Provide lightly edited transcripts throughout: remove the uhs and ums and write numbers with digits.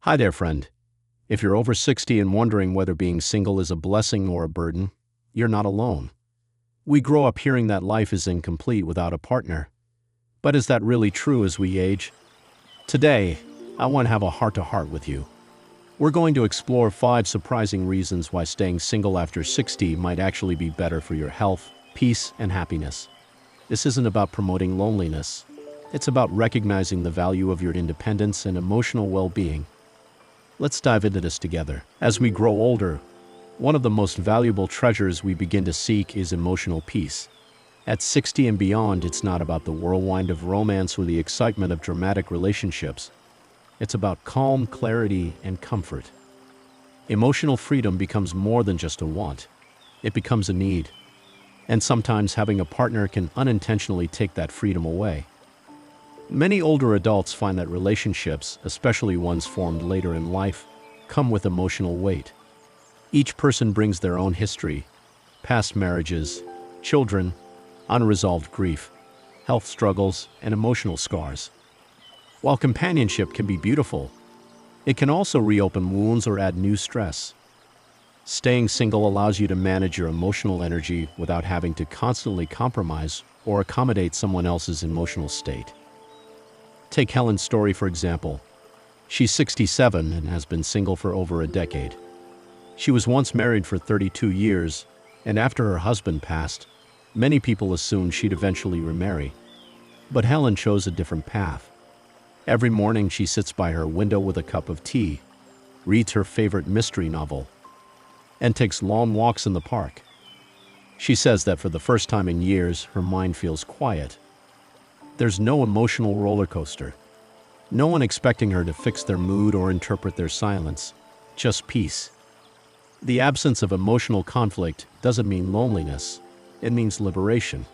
Hi there, friend. If you're over 60 and wondering whether being single is a blessing or a burden, you're not alone. We grow up hearing that life is incomplete without a partner. But is that really true as we age? Today, I want to have a heart-to-heart with you. We're going to explore 5 surprising reasons why staying single after 60 might actually be better for your health, peace, and happiness. This isn't about promoting loneliness. It's about recognizing the value of your independence and emotional well-being. Let's dive into this together. As we grow older, one of the most valuable treasures we begin to seek is emotional peace. At 60 and beyond, it's not about the whirlwind of romance or the excitement of dramatic relationships. It's about calm, clarity, and comfort. Emotional freedom becomes more than just a want. It becomes a need. And sometimes having a partner can unintentionally take that freedom away. Many older adults find that relationships, especially ones formed later in life, come with emotional weight. Each person brings their own history, past marriages, children, unresolved grief, health struggles, and emotional scars. While companionship can be beautiful, it can also reopen wounds or add new stress. Staying single allows you to manage your emotional energy without having to constantly compromise or accommodate someone else's emotional state. Take Helen's story, for example. She's 67 and has been single for over a decade. She was once married for 32 years, and after her husband passed, many people assumed she'd eventually remarry. But Helen chose a different path. Every morning she sits by her window with a cup of tea, reads her favorite mystery novel, and takes long walks in the park. She says that for the first time in years, her mind feels quiet. There's no emotional roller coaster. No one expecting her to fix their mood or interpret their silence. Just peace. The absence of emotional conflict doesn't mean loneliness. It means liberation.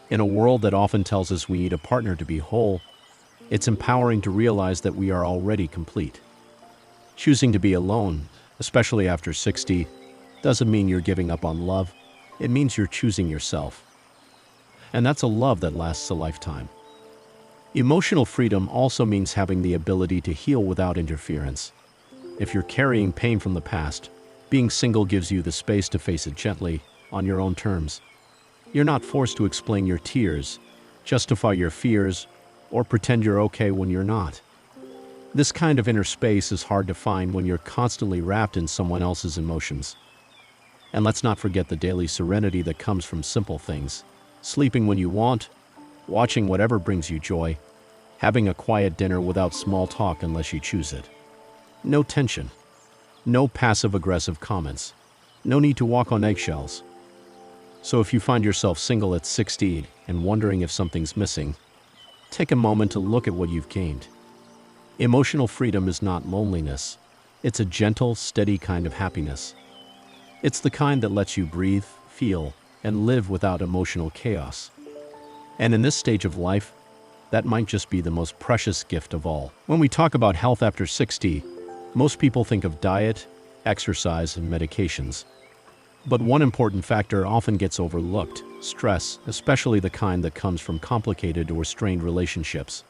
In a world that often tells us we need a partner to be whole, it's empowering to realize that we are already complete. Choosing to be alone, especially after 60, doesn't mean you're giving up on love. It means you're choosing yourself. And that's a love that lasts a lifetime. Emotional freedom also means having the ability to heal without interference. If you're carrying pain from the past, being single gives you the space to face it gently, on your own terms. You're not forced to explain your tears, justify your fears, or pretend you're okay when you're not. This kind of inner space is hard to find when you're constantly wrapped in someone else's emotions. And let's not forget the daily serenity that comes from simple things. Sleeping when you want, watching whatever brings you joy, having a quiet dinner without small talk unless you choose it. No tension. No passive-aggressive comments. No need to walk on eggshells. So if you find yourself single at 60 and wondering if something's missing, take a moment to look at what you've gained. Emotional freedom is not loneliness. It's a gentle, steady kind of happiness. It's the kind that lets you breathe, feel, and live without emotional chaos. And in this stage of life, that might just be the most precious gift of all. When we talk about health after 60, most people think of diet, exercise, and medications. But one important factor often gets overlooked: stress, especially the kind that comes from complicated or strained relationships.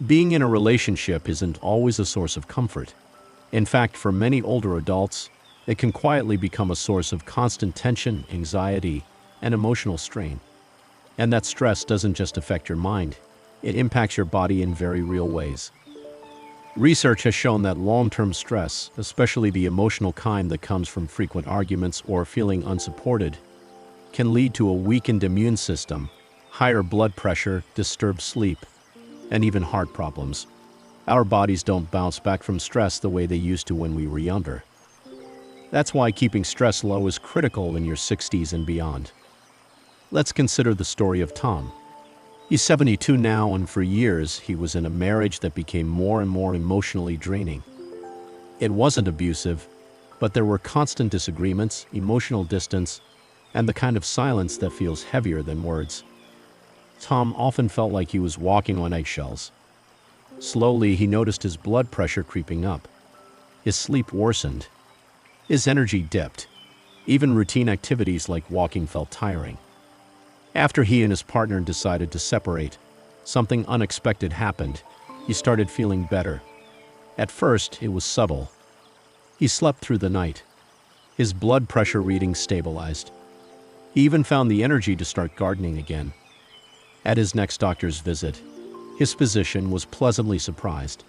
Being in a relationship isn't always a source of comfort. In fact, for many older adults, it can quietly become a source of constant tension, anxiety, and emotional strain. And that stress doesn't just affect your mind, it impacts your body in very real ways. Research has shown that long-term stress, especially the emotional kind that comes from frequent arguments or feeling unsupported, can lead to a weakened immune system, higher blood pressure, disturbed sleep, and even heart problems. Our bodies don't bounce back from stress the way they used to when we were younger. That's why keeping stress low is critical in your 60s and beyond. Let's consider the story of Tom. He's 72 now, and for years he was in a marriage that became more and more emotionally draining. It wasn't abusive, but there were constant disagreements, emotional distance, and the kind of silence that feels heavier than words. Tom often felt like he was walking on eggshells. Slowly, he noticed his blood pressure creeping up. His sleep worsened. His energy dipped. Even routine activities like walking felt tiring. After he and his partner decided to separate, something unexpected happened. He started feeling better. At first, it was subtle. He slept through the night. His blood pressure readings stabilized. He even found the energy to start gardening again. At his next doctor's visit, his physician was pleasantly surprised.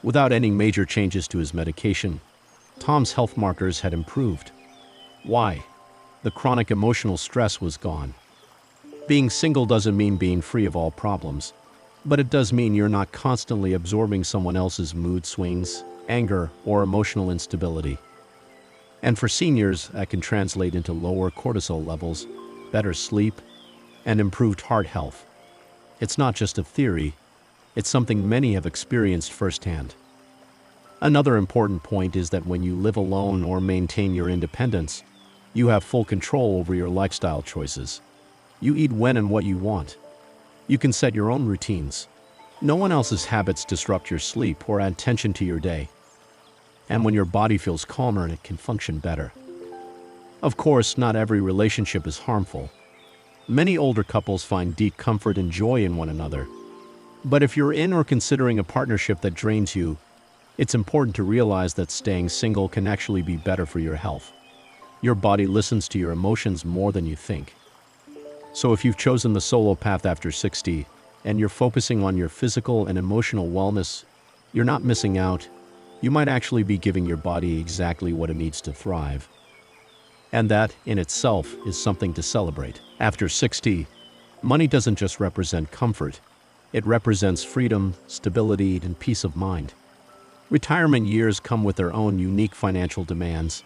Without any major changes to his medication, Tom's health markers had improved. Why? The chronic emotional stress was gone. Being single doesn't mean being free of all problems, but it does mean you're not constantly absorbing someone else's mood swings, anger, or emotional instability. And for seniors, that can translate into lower cortisol levels, better sleep, and improved heart health. It's not just a theory, it's something many have experienced firsthand. Another important point is that when you live alone or maintain your independence, you have full control over your lifestyle choices. You eat when and what you want. You can set your own routines. No one else's habits disrupt your sleep or add tension to your day. And when your body feels calmer, it can function better. Of course, not every relationship is harmful. Many older couples find deep comfort and joy in one another. But if you're in or considering a partnership that drains you, it's important to realize that staying single can actually be better for your health. Your body listens to your emotions more than you think. So if you've chosen the solo path after 60 and you're focusing on your physical and emotional wellness, you're not missing out. You might actually be giving your body exactly what it needs to thrive. And that, in itself, is something to celebrate. After 60, money doesn't just represent comfort. It represents freedom, stability, and peace of mind. Retirement years come with their own unique financial demands.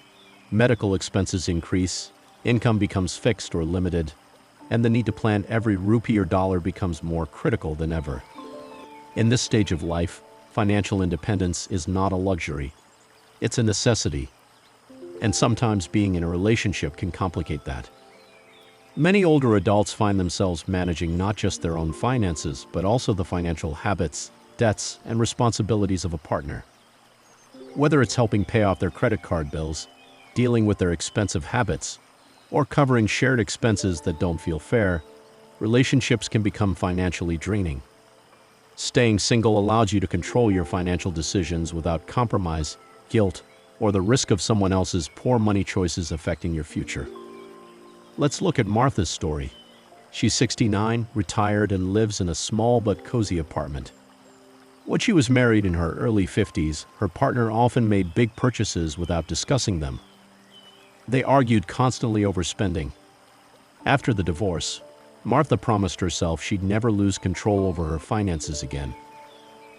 Medical expenses increase, income becomes fixed or limited, and the need to plan every rupee or dollar becomes more critical than ever. In this stage of life, financial independence is not a luxury. It's a necessity. And sometimes being in a relationship can complicate that. Many older adults find themselves managing not just their own finances, but also the financial habits, debts, and responsibilities of a partner. Whether it's helping pay off their credit card bills, dealing with their expensive habits, or covering shared expenses that don't feel fair, relationships can become financially draining. Staying single allows you to control your financial decisions without compromise, guilt, or the risk of someone else's poor money choices affecting your future. Let's look at Martha's story. She's 69, retired, and lives in a small but cozy apartment. When she was married in her early 50s, her partner often made big purchases without discussing them. They argued constantly over spending. After the divorce, Martha promised herself she'd never lose control over her finances again.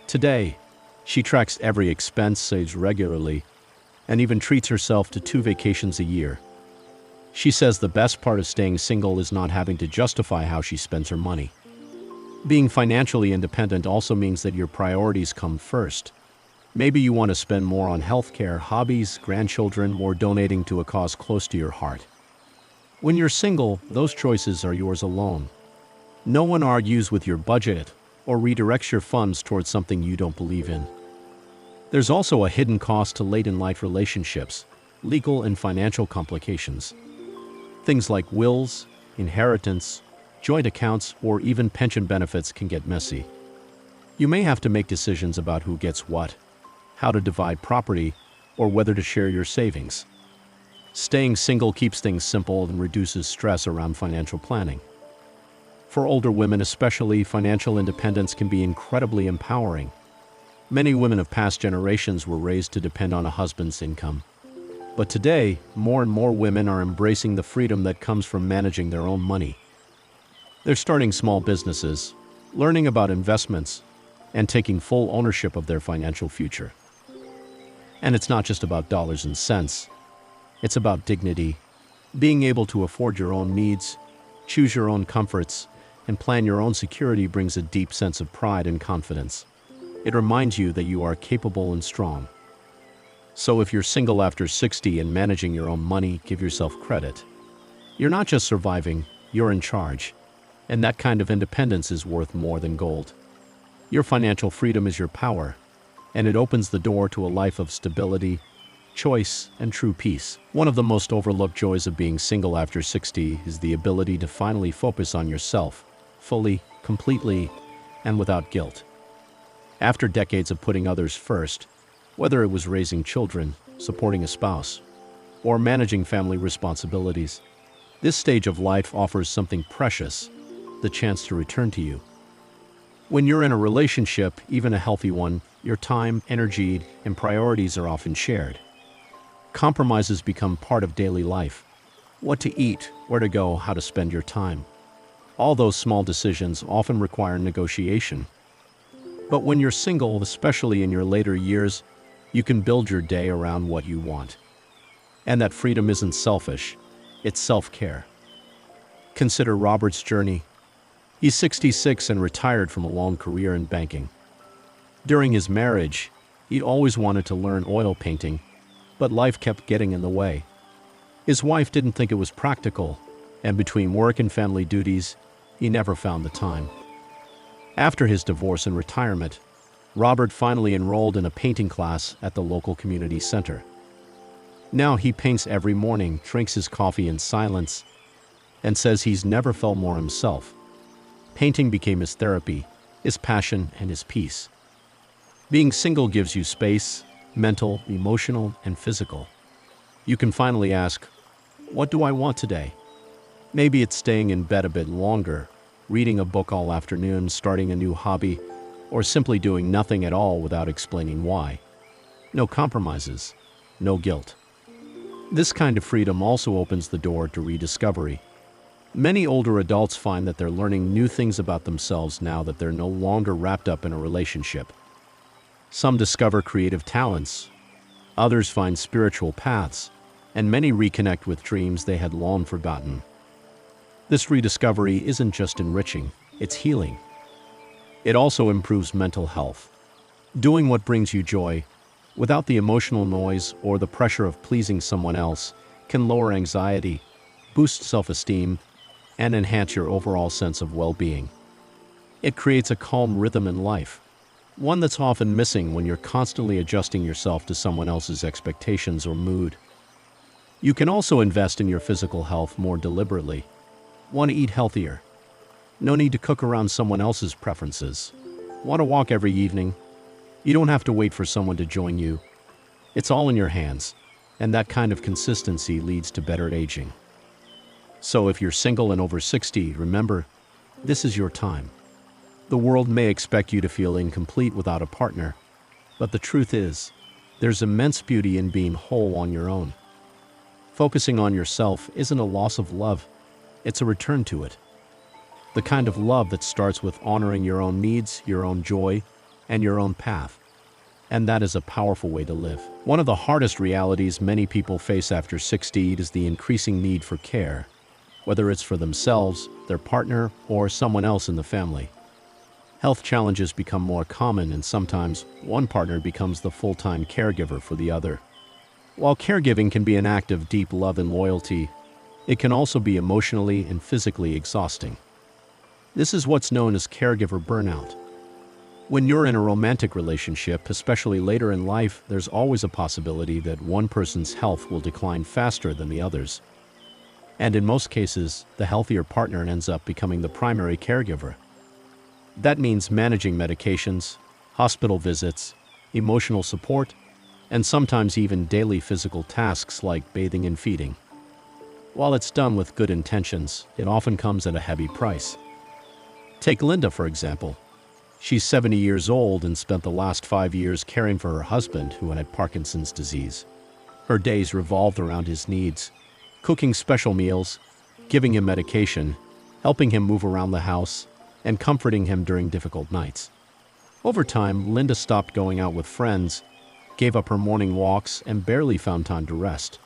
Today, she tracks every expense, saves regularly, and even treats herself to 2 vacations a year. She says the best part of staying single is not having to justify how she spends her money. Being financially independent also means that your priorities come first. Maybe you want to spend more on healthcare, hobbies, grandchildren, or donating to a cause close to your heart. When you're single, those choices are yours alone. No one argues with your budget or redirects your funds towards something you don't believe in. There's also a hidden cost to late-in-life relationships, legal and financial complications. Things like wills, inheritance, joint accounts, or even pension benefits can get messy. You may have to make decisions about who gets what, how to divide property, or whether to share your savings. Staying single keeps things simple and reduces stress around financial planning. For older women especially, financial independence can be incredibly empowering. Many women of past generations were raised to depend on a husband's income. But today, more and more women are embracing the freedom that comes from managing their own money. They're starting small businesses, learning about investments, and taking full ownership of their financial future. And it's not just about dollars and cents. It's about dignity, being able to afford your own needs, choose your own comforts, and plan your own security brings a deep sense of pride and confidence. It reminds you that you are capable and strong. So if you're single after 60 and managing your own money, give yourself credit. You're not just surviving, you're in charge. And that kind of independence is worth more than gold. Your financial freedom is your power, and it opens the door to a life of stability, choice, and true peace. One of the most overlooked joys of being single after 60 is the ability to finally focus on yourself, fully, completely, and without guilt. After decades of putting others first, Whether it was raising children, supporting a spouse, or managing family responsibilities, this stage of life offers something precious, the chance to return to you. When you're in a relationship, even a healthy one, your time, energy, and priorities are often shared. Compromises become part of daily life. What to eat, where to go, how to spend your time. All those small decisions often require negotiation. But when you're single, especially in your later years, you can build your day around what you want. And that freedom isn't selfish, it's self-care. Consider Robert's journey. He's 66 and retired from a long career in banking. During his marriage, he'd always wanted to learn oil painting, but life kept getting in the way. His wife didn't think it was practical, and between work and family duties, he never found the time. After his divorce and retirement, Robert finally enrolled in a painting class at the local community center. Now he paints every morning, drinks his coffee in silence, and says he's never felt more himself. Painting became his therapy, his passion, and his peace. Being single gives you space, mental, emotional, and physical. You can finally ask, what do I want today? Maybe it's staying in bed a bit longer, reading a book all afternoon, starting a new hobby, or simply doing nothing at all without explaining why. No compromises, no guilt. This kind of freedom also opens the door to rediscovery. Many older adults find that they're learning new things about themselves now that they're no longer wrapped up in a relationship. Some discover creative talents, others find spiritual paths, and many reconnect with dreams they had long forgotten. This rediscovery isn't just enriching, it's healing. It also improves mental health. Doing what brings you joy, without the emotional noise or the pressure of pleasing someone else, can lower anxiety, boost self-esteem, and enhance your overall sense of well-being. It creates a calm rhythm in life, one that's often missing when you're constantly adjusting yourself to someone else's expectations or mood. You can also invest in your physical health more deliberately. Want to eat healthier? No need to cook around someone else's preferences. Want to walk every evening? You don't have to wait for someone to join you. It's all in your hands, and that kind of consistency leads to better aging. So if you're single and over 60, remember, this is your time. The world may expect you to feel incomplete without a partner, but the truth is, there's immense beauty in being whole on your own. Focusing on yourself isn't a loss of love, it's a return to it. The kind of love that starts with honoring your own needs, your own joy, and your own path. And that is a powerful way to live. One of the hardest realities many people face after 60 is the increasing need for care, whether it's for themselves, their partner, or someone else in the family. Health challenges become more common, and sometimes one partner becomes the full-time caregiver for the other. While caregiving can be an act of deep love and loyalty, it can also be emotionally and physically exhausting. This is what's known as caregiver burnout. When you're in a romantic relationship, especially later in life, there's always a possibility that one person's health will decline faster than the others. And in most cases, the healthier partner ends up becoming the primary caregiver. That means managing medications, hospital visits, emotional support, and sometimes even daily physical tasks like bathing and feeding. While it's done with good intentions, it often comes at a heavy price. Take Linda, for example. She's 70 years old and spent the last 5 years caring for her husband who had Parkinson's disease. Her days revolved around his needs, cooking special meals, giving him medication, helping him move around the house, and comforting him during difficult nights. Over time, Linda stopped going out with friends, gave up her morning walks, and barely found time to rest.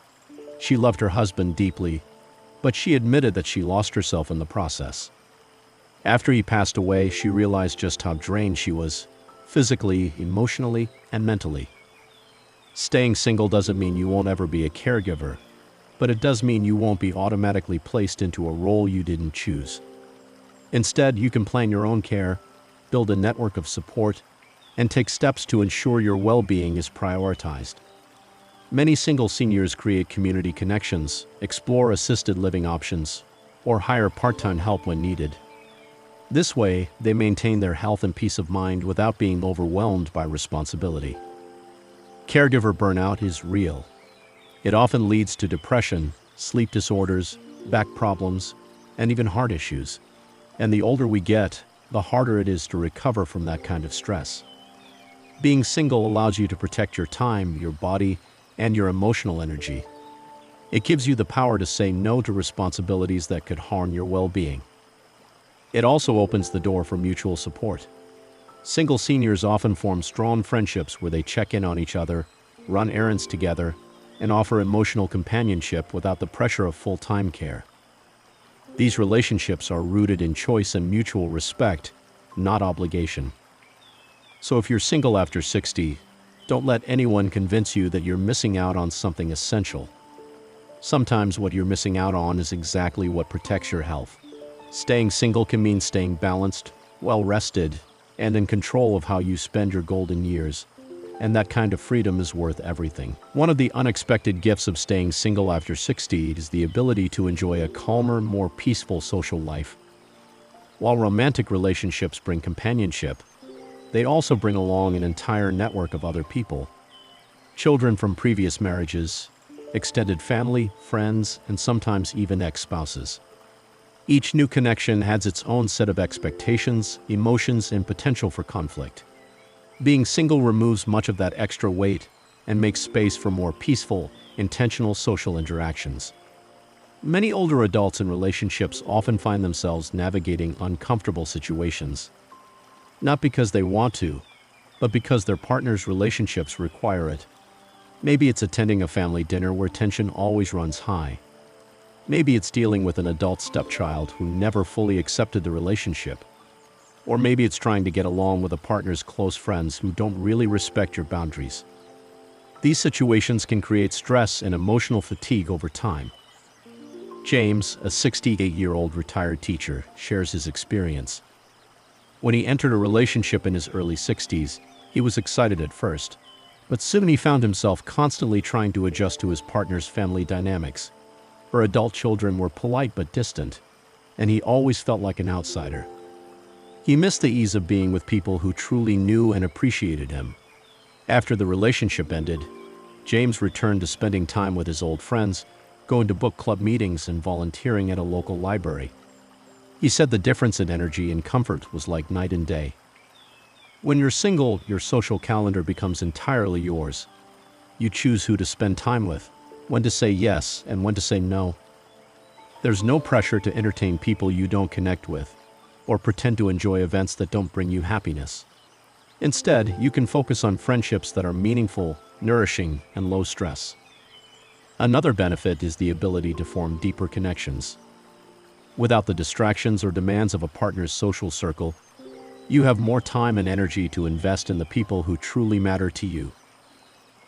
She loved her husband deeply, but she admitted that she lost herself in the process. After he passed away, she realized just how drained she was, physically, emotionally, and mentally. Staying single doesn't mean you won't ever be a caregiver, but it does mean you won't be automatically placed into a role you didn't choose. Instead, you can plan your own care, build a network of support, and take steps to ensure your well-being is prioritized. Many single seniors create community connections, explore assisted living options, or hire part-time help when needed. This way, they maintain their health and peace of mind without being overwhelmed by responsibility. Caregiver burnout is real. It often leads to depression, sleep disorders, back problems, and even heart issues. And the older we get, the harder it is to recover from that kind of stress. Being single allows you to protect your time, your body, and your emotional energy. It gives you the power to say no to responsibilities that could harm your well-being. It also opens the door for mutual support. Single seniors often form strong friendships where they check in on each other, run errands together, and offer emotional companionship without the pressure of full-time care. These relationships are rooted in choice and mutual respect, not obligation. So if you're single after 60, don't let anyone convince you that you're missing out on something essential. Sometimes what you're missing out on is exactly what protects your health. Staying single can mean staying balanced, well-rested, and in control of how you spend your golden years. And that kind of freedom is worth everything. One of the unexpected gifts of staying single after 60 is the ability to enjoy a calmer, more peaceful social life. While romantic relationships bring companionship, they also bring along an entire network of other people. Children from previous marriages, extended family, friends, and sometimes even ex-spouses. Each new connection adds its own set of expectations, emotions, and potential for conflict. Being single removes much of that extra weight and makes space for more peaceful, intentional social interactions. Many older adults in relationships often find themselves navigating uncomfortable situations, not because they want to, but because their partner's relationships require it. Maybe it's attending a family dinner where tension always runs high. Maybe it's dealing with an adult stepchild who never fully accepted the relationship. Or maybe it's trying to get along with a partner's close friends who don't really respect your boundaries. These situations can create stress and emotional fatigue over time. James, a 68-year-old retired teacher, shares his experience. When he entered a relationship in his early 60s, he was excited at first, but soon he found himself constantly trying to adjust to his partner's family dynamics. Her adult children were polite but distant, and he always felt like an outsider. He missed the ease of being with people who truly knew and appreciated him. After the relationship ended, James returned to spending time with his old friends, going to book club meetings and volunteering at a local library. He said the difference in energy and comfort was like night and day. When you're single, your social calendar becomes entirely yours. You choose who to spend time with, when to say yes and when to say no. There's no pressure to entertain people you don't connect with, or pretend to enjoy events that don't bring you happiness. Instead, you can focus on friendships that are meaningful, nourishing, and low stress. Another benefit is the ability to form deeper connections. Without the distractions or demands of a partner's social circle, you have more time and energy to invest in the people who truly matter to you.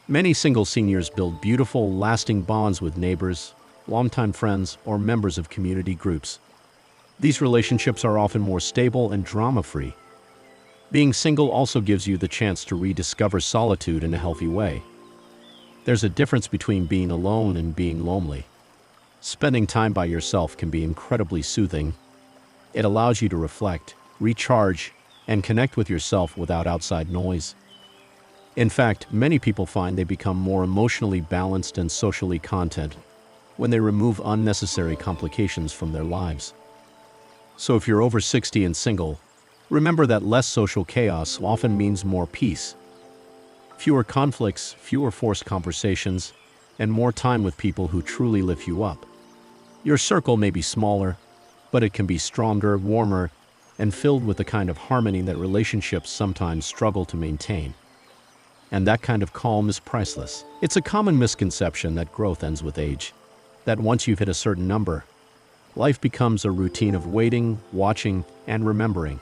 Many single seniors build beautiful, lasting bonds with neighbors, longtime friends, or members of community groups. These relationships are often more stable and drama-free. Being single also gives you the chance to rediscover solitude in a healthy way. There's a difference between being alone and being lonely. Spending time by yourself can be incredibly soothing. It allows you to reflect, recharge, and connect with yourself without outside noise. In fact, many people find they become more emotionally balanced and socially content when they remove unnecessary complications from their lives. So if you're over 60 and single, remember that less social chaos often means more peace. Fewer conflicts, fewer forced conversations, and more time with people who truly lift you up. Your circle may be smaller, but it can be stronger, warmer, and filled with the kind of harmony that relationships sometimes struggle to maintain. And that kind of calm is priceless. It's a common misconception that growth ends with age, that once you've hit a certain number, life becomes a routine of waiting, watching, and remembering.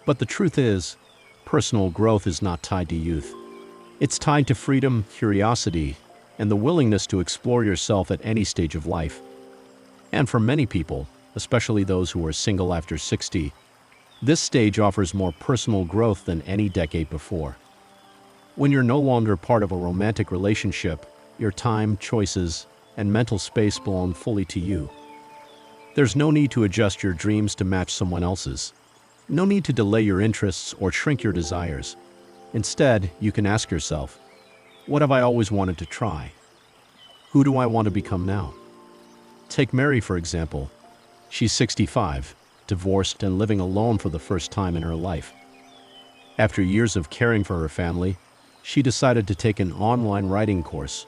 But the truth is, personal growth is not tied to youth. It's tied to freedom, curiosity, and the willingness to explore yourself at any stage of life. And for many people, especially those who are single after 60, this stage offers more personal growth than any decade before. When you're no longer part of a romantic relationship, your time, choices, and mental space belong fully to you. There's no need to adjust your dreams to match someone else's. No need to delay your interests or shrink your desires. Instead, you can ask yourself, What have I always wanted to try? Who do I want to become now? Take Mary, for example. She's 65, divorced and living alone for the first time in her life. After years of caring for her family, she decided to take an online writing course.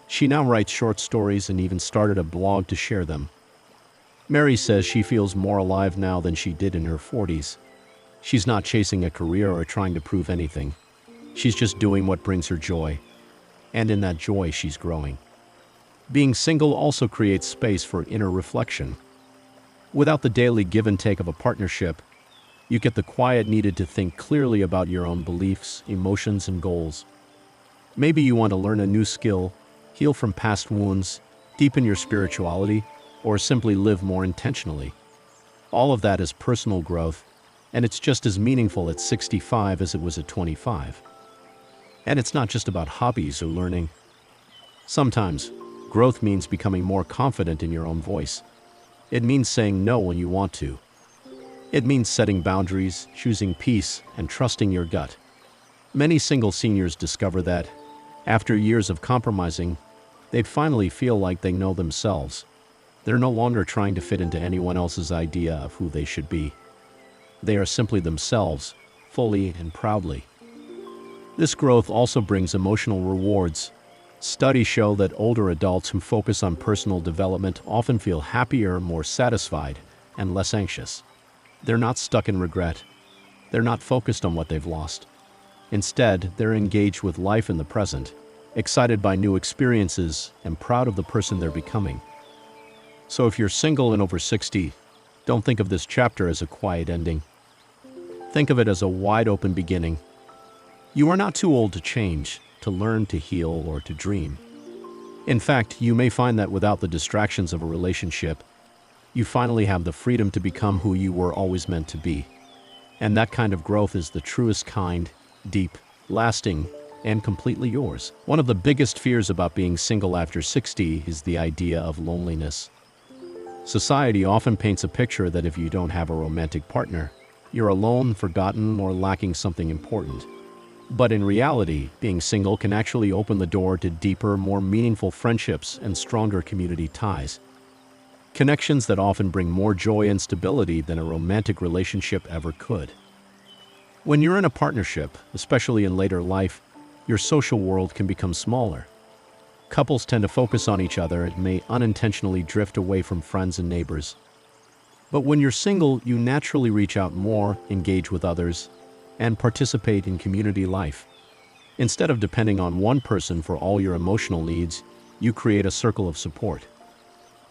She now writes short stories and even started a blog to share them. Mary says she feels more alive now than she did in her 40s. She's not chasing a career or trying to prove anything. She's just doing what brings her joy. And in that joy, she's growing. Being single also creates space for inner reflection. Without the daily give and take of a partnership, you get the quiet needed to think clearly about your own beliefs, emotions, and goals. Maybe you want to learn a new skill, heal from past wounds, deepen your spirituality, or simply live more intentionally. All of that is personal growth, and it's just as meaningful at 65 as it was at 25. And it's not just about hobbies or learning. Sometimes, growth means becoming more confident in your own voice. It means saying no when you want to. It means setting boundaries, choosing peace, and trusting your gut. Many single seniors discover that, after years of compromising, they finally feel like they know themselves. They're no longer trying to fit into anyone else's idea of who they should be. They are simply themselves, fully and proudly. This growth also brings emotional rewards. Studies show that older adults who focus on personal development often feel happier, more satisfied, and less anxious. They're not stuck in regret. They're not focused on what they've lost. Instead, they're engaged with life in the present, excited by new experiences, and proud of the person they're becoming. So if you're single and over 60, don't think of this chapter as a quiet ending. Think of it as a wide-open beginning. You are not too old to change, to learn, to heal, or to dream. In fact, you may find that without the distractions of a relationship, you finally have the freedom to become who you were always meant to be. And that kind of growth is the truest kind, deep, lasting, and completely yours. One of the biggest fears about being single after 60 is the idea of loneliness. Society often paints a picture that if you don't have a romantic partner, you're alone, forgotten, or lacking something important. But in reality, being single can actually open the door to deeper, more meaningful friendships and stronger community ties. Connections that often bring more joy and stability than a romantic relationship ever could. When you're in a partnership, especially in later life, your social world can become smaller. Couples tend to focus on each other and may unintentionally drift away from friends and neighbors. But when you're single, you naturally reach out more, engage with others, and participate in community life. Instead of depending on one person for all your emotional needs, you create a circle of support.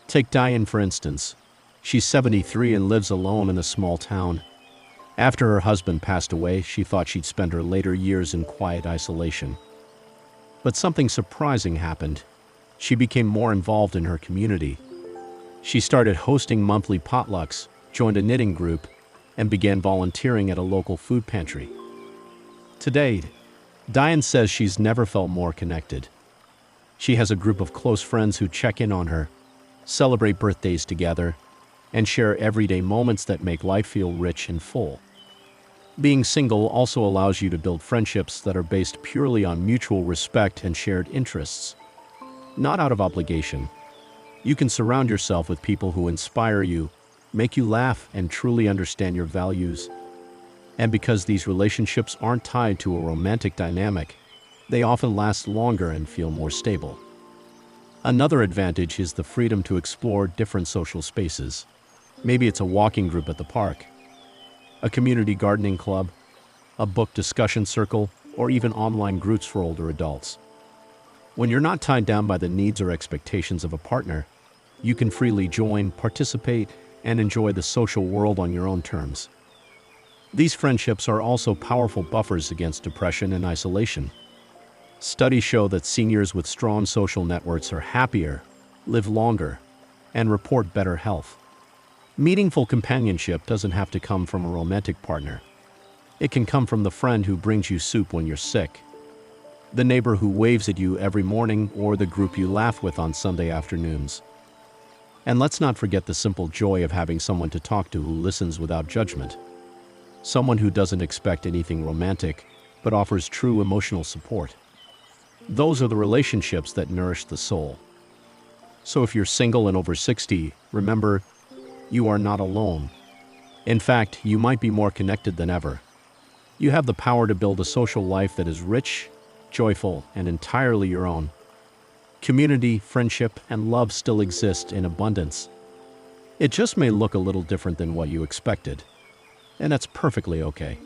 Take Diane, for instance. She's 73 and lives alone in a small town. After her husband passed away, she thought she'd spend her later years in quiet isolation. But something surprising happened. She became more involved in her community. She started hosting monthly potlucks, joined a knitting group, and began volunteering at a local food pantry. Today, Diane says she's never felt more connected. She has a group of close friends who check in on her, celebrate birthdays together, and share everyday moments that make life feel rich and full. Being single also allows you to build friendships that are based purely on mutual respect and shared interests, not out of obligation. You can surround yourself with people who inspire you, make you laugh, and truly understand your values. And because these relationships aren't tied to a romantic dynamic, they often last longer and feel more stable. Another advantage is the freedom to explore different social spaces. Maybe it's a walking group at the park, a community gardening club, a book discussion circle, or even online groups for older adults. When you're not tied down by the needs or expectations of a partner, you can freely join, participate, and enjoy the social world on your own terms. These friendships are also powerful buffers against depression and isolation. Studies show that seniors with strong social networks are happier, live longer, and report better health. Meaningful companionship doesn't have to come from a romantic partner. It can come from the friend who brings you soup when you're sick, the neighbor who waves at you every morning, or the group you laugh with on Sunday afternoons. And let's not forget the simple joy of having someone to talk to who listens without judgment. Someone who doesn't expect anything romantic, but offers true emotional support. Those are the relationships that nourish the soul. So if you're single and over 60, remember, you are not alone. In fact, you might be more connected than ever. You have the power to build a social life that is rich, joyful, and entirely your own. Community, friendship, and love still exist in abundance. It just may look a little different than what you expected, and that's perfectly okay.